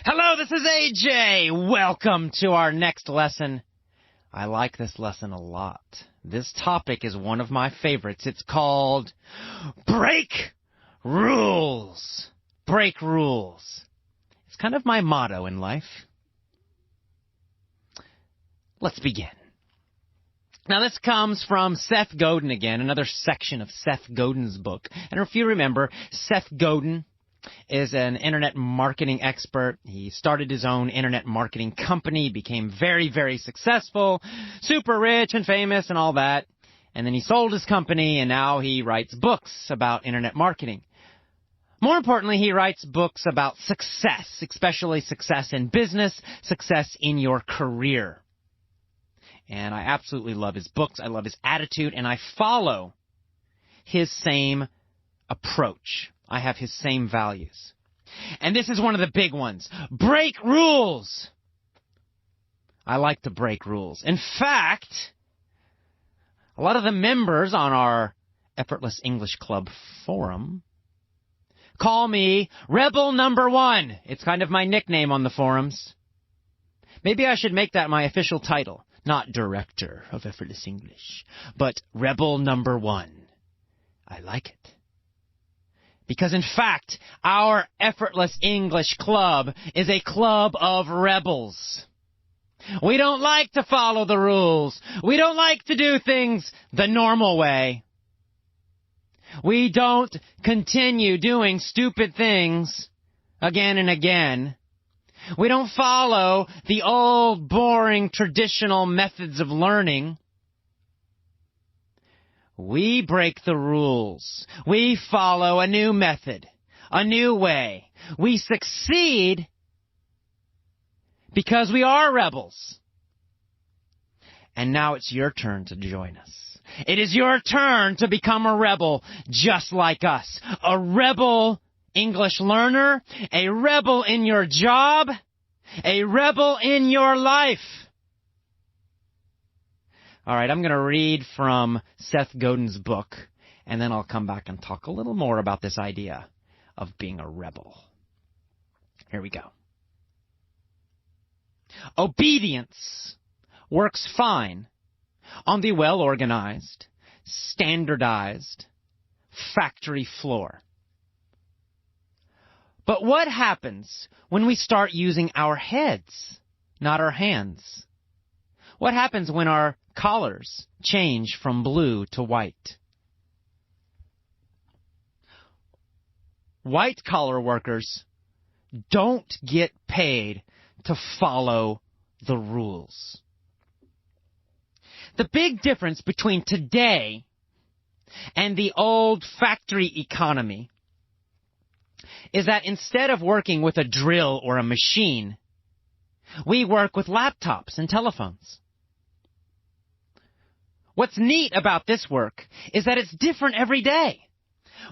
Hello, this is AJ. Welcome to our next lesson. I like this lesson a lot. This topic is one of my favorites. It's called Break Rules. Break rules. It's kind of my motto in life. Let's begin. Now, this comes from Seth Godin again, another section of Seth Godin's book. And if you remember, Seth Godin is an internet marketing expert. He started his own internet marketing company, became very, very successful, super rich and famous and all that. And then he sold his company, and now he writes books about internet marketing. More importantly, he writes books about success, especially success in business, success in your career. And I absolutely love his books. I love his attitude, and I follow his same approach. I have his same values. And this is one of the big ones. Break rules. I like to break rules. In fact, a lot of the members on our Effortless English Club forum call me Rebel Number One. It's kind of my nickname on the forums. Maybe I should make that my official title. Not Director of Effortless English, but Rebel Number One. I like it. Because, in fact, our Effortless English Club is a club of rebels. We don't like to follow the rules. We don't like to do things the normal way. We don't continue doing stupid things again and again. We don't follow the old, boring, traditional methods of learning. We break the rules. We follow a new method, a new way. We succeed because we are rebels. And now it's your turn to join us. It is your turn to become a rebel just like us. A rebel English learner, a rebel in your job, a rebel in your life. All right, I'm going to read from Seth Godin's book, and then I'll come back and talk a little more about this idea of being a rebel. Here we go. Obedience works fine on the well-organized, standardized factory floor. But what happens when we start using our heads, not our hands? What happens when our collars change from blue to white? White-collar workers don't get paid to follow the rules. The big difference between today and the old factory economy is that instead of working with a drill or a machine, we work with laptops and telephones. What's neat about this work is that it's different every day.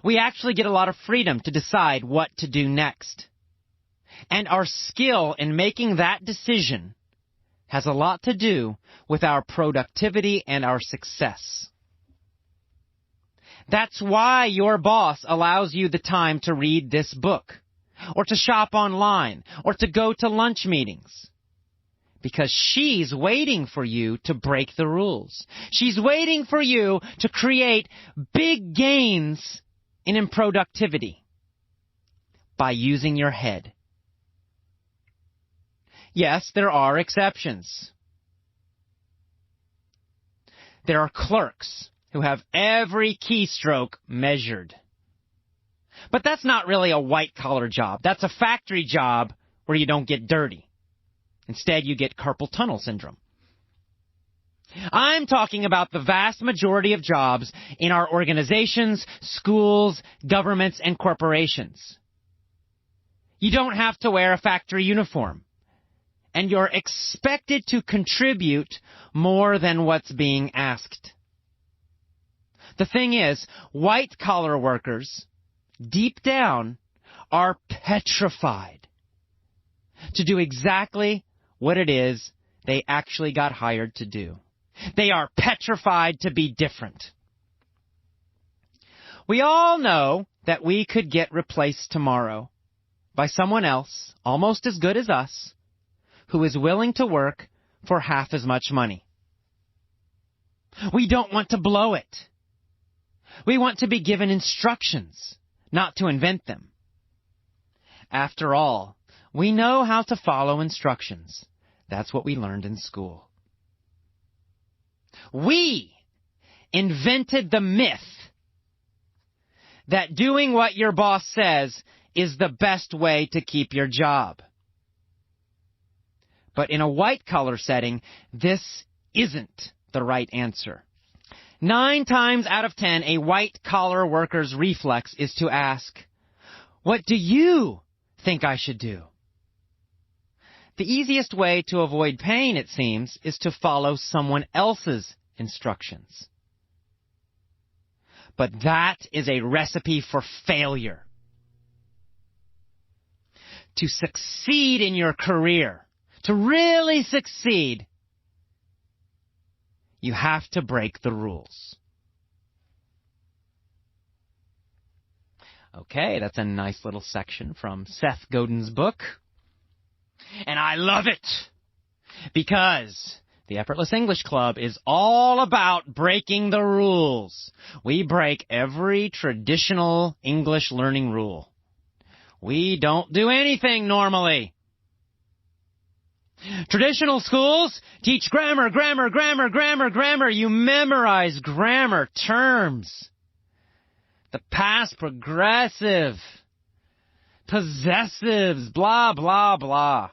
We actually get a lot of freedom to decide what to do next. And our skill in making that decision has a lot to do with our productivity and our success. That's why your boss allows you the time to read this book, or to shop online, or to go to lunch meetings. Because she's waiting for you to break the rules. She's waiting for you to create big gains in productivity by using your head. Yes, there are exceptions. There are clerks who have every keystroke measured. But that's not really a white-collar job. That's a factory job where you don't get dirty. Instead, you get carpal tunnel syndrome. I'm talking about the vast majority of jobs in our organizations, schools, governments, and corporations. You don't have to wear a factory uniform, and you're expected to contribute more than what's being asked. The thing is, white-collar workers, deep down, are petrified to do exactly what it is they actually got hired to do. They are petrified to be different. We all know that we could get replaced tomorrow, by someone else, almost as good as us, who is willing to work for half as much money. We don't want to blow it. We want to be given instructions, not to invent them. After all, we know how to follow instructions. That's what we learned in school. We invented the myth that doing what your boss says is the best way to keep your job. But in a white-collar setting, this isn't the right answer. 9 times out of 10, a white-collar worker's reflex is to ask, "What do you think I should do?" The easiest way to avoid pain, it seems, is to follow someone else's instructions. But that is a recipe for failure. To succeed in your career, to really succeed, you have to break the rules. Okay, that's a nice little section from Seth Godin's book. And I love it because the Effortless English Club is all about breaking the rules. We break every traditional English learning rule. We don't do anything normally. Traditional schools teach grammar, grammar, grammar, grammar, grammar. You memorize grammar terms. The past progressive, possessives, blah, blah, blah.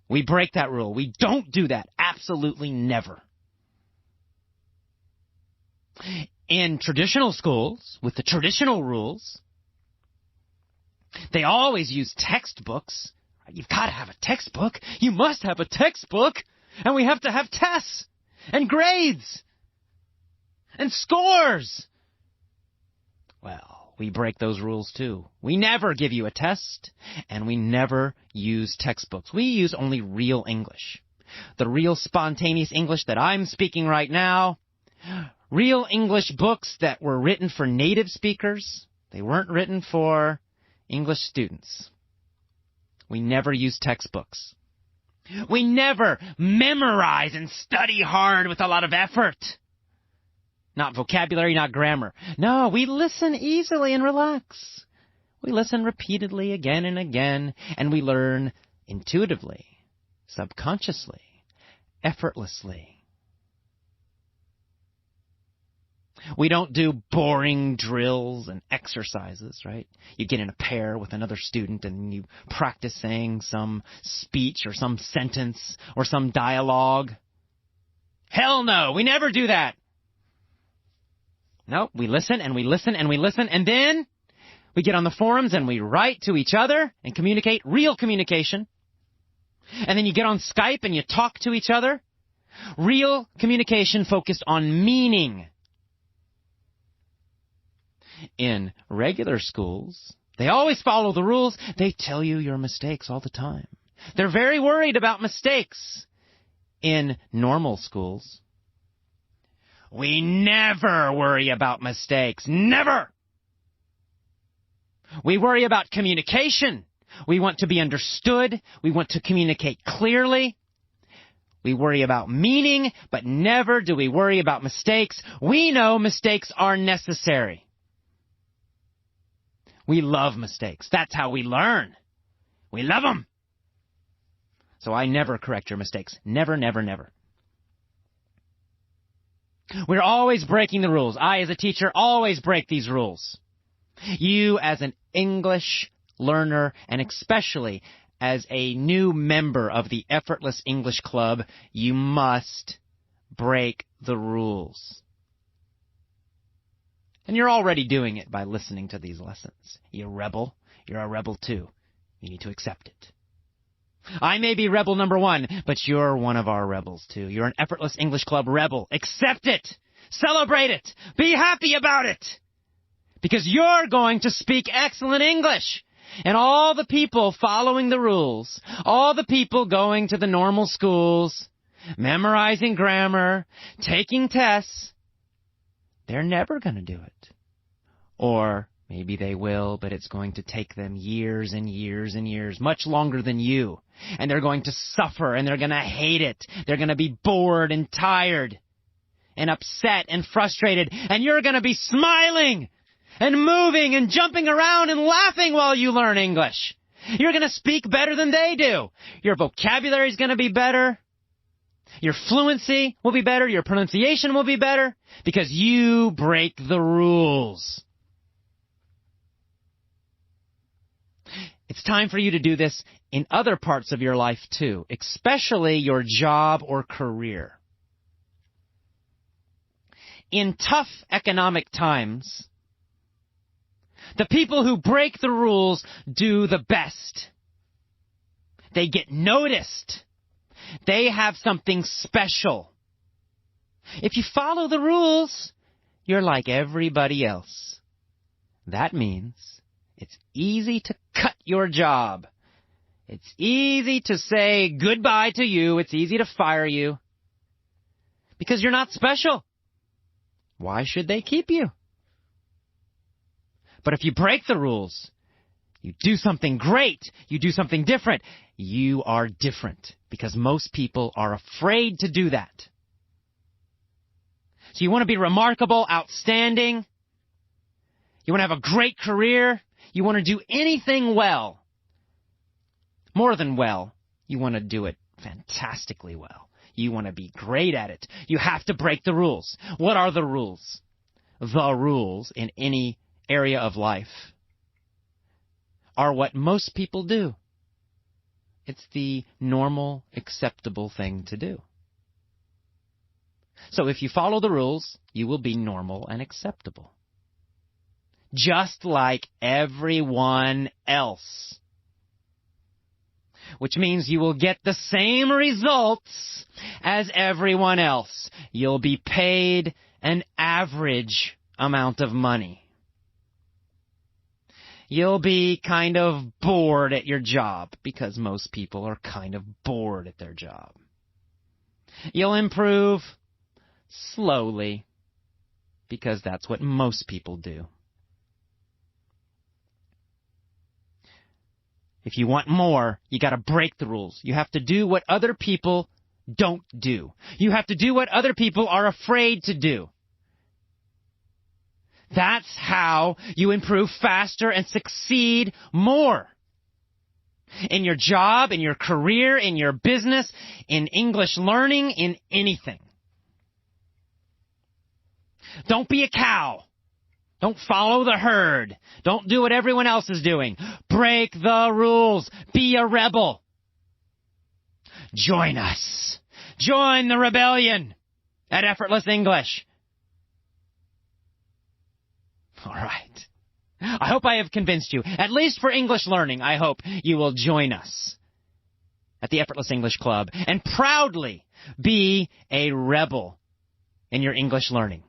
We break that rule. We don't do that. Absolutely never. In traditional schools, with the traditional rules, they always use textbooks. You've got to have a textbook. You must have a textbook. And we have to have tests and grades and scores. Well, we break those rules too. We never give you a test, and we never use textbooks. We use only real English. The real spontaneous English that I'm speaking right now. Real English books that were written for native speakers. They weren't written for English students. We never use textbooks. We never memorize and study hard with a lot of effort. Not vocabulary, not grammar. No, we listen easily and relax. We listen repeatedly again and again, and we learn intuitively, subconsciously, effortlessly. We don't do boring drills and exercises, right? You get in a pair with another student and you practice saying some speech or some sentence or some dialogue. Hell no, we never do that. No, we listen and we listen and we listen, and then we get on the forums and we write to each other and communicate, real communication. And then you get on Skype and you talk to each other. Real communication focused on meaning. In regular schools, they always follow the rules. They tell you your mistakes all the time. They're very worried about mistakes. In normal schools, we never worry about mistakes. Never! We worry about communication. We want to be understood. We want to communicate clearly. We worry about meaning, but never do we worry about mistakes. We know mistakes are necessary. We love mistakes. That's how we learn. We love them. So I never correct your mistakes. Never, never, never. We're always breaking the rules. I, as a teacher, always break these rules. You, as an English learner, and especially as a new member of the Effortless English Club, you must break the rules. And you're already doing it by listening to these lessons. You rebel. You're a rebel too. You need to accept it. I may be rebel number 1, but you're one of our rebels too. You're an Effortless English Club rebel. Accept it. Celebrate it. Be happy about it. Because you're going to speak excellent English. And all the people following the rules, all the people going to the normal schools, memorizing grammar, taking tests, they're never going to do it. Or Maybe they will, but it's going to take them years and years and years, much longer than you. And they're going to suffer, and they're going to hate it. They're going to be bored and tired and upset and frustrated, and you're going to be smiling and moving and jumping around and laughing while you learn English. You're going to speak better than they do. Your vocabulary is going to be better. Your fluency will be better. Your pronunciation will be better because you break the rules. It's time for you to do this in other parts of your life too, especially your job or career. In tough economic times, the people who break the rules do the best. They get noticed. They have something special. If you follow the rules, you're like everybody else. That means it's easy to cut your job. It's easy to say goodbye to you. It's easy to fire you. Because you're not special. Why should they keep you? But if you break the rules, you do something great, you do something different, you are different. Because most people are afraid to do that. So you want to be remarkable, outstanding. You want to have a great career. You want to do anything well. More than well, you want to do it fantastically well. You want to be great at it. You have to break the rules. What are the rules? The rules in any area of life are what most people do. It's the normal, acceptable thing to do. So if you follow the rules, you will be normal and acceptable. Just like everyone else. Which means you will get the same results as everyone else. You'll be paid an average amount of money. You'll be kind of bored at your job because most people are kind of bored at their job. You'll improve slowly because that's what most people do. If you want more, you got to break the rules. You have to do what other people don't do. You have to do what other people are afraid to do. That's how you improve faster and succeed more. In your job, in your career, in your business, in English learning, in anything. Don't be a cow. Don't follow the herd. Don't do what everyone else is doing. Break the rules. Be a rebel. Join us. Join the rebellion at Effortless English. All right. I hope I have convinced you. At least for English learning, I hope you will join us at the Effortless English Club and proudly be a rebel in your English learning.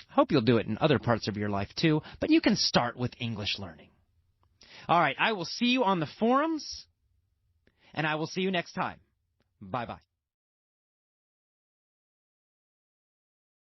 I hope you'll do it in other parts of your life too, but you can start with English learning. All right, I will see you on the forums, and I will see you next time. Bye-bye.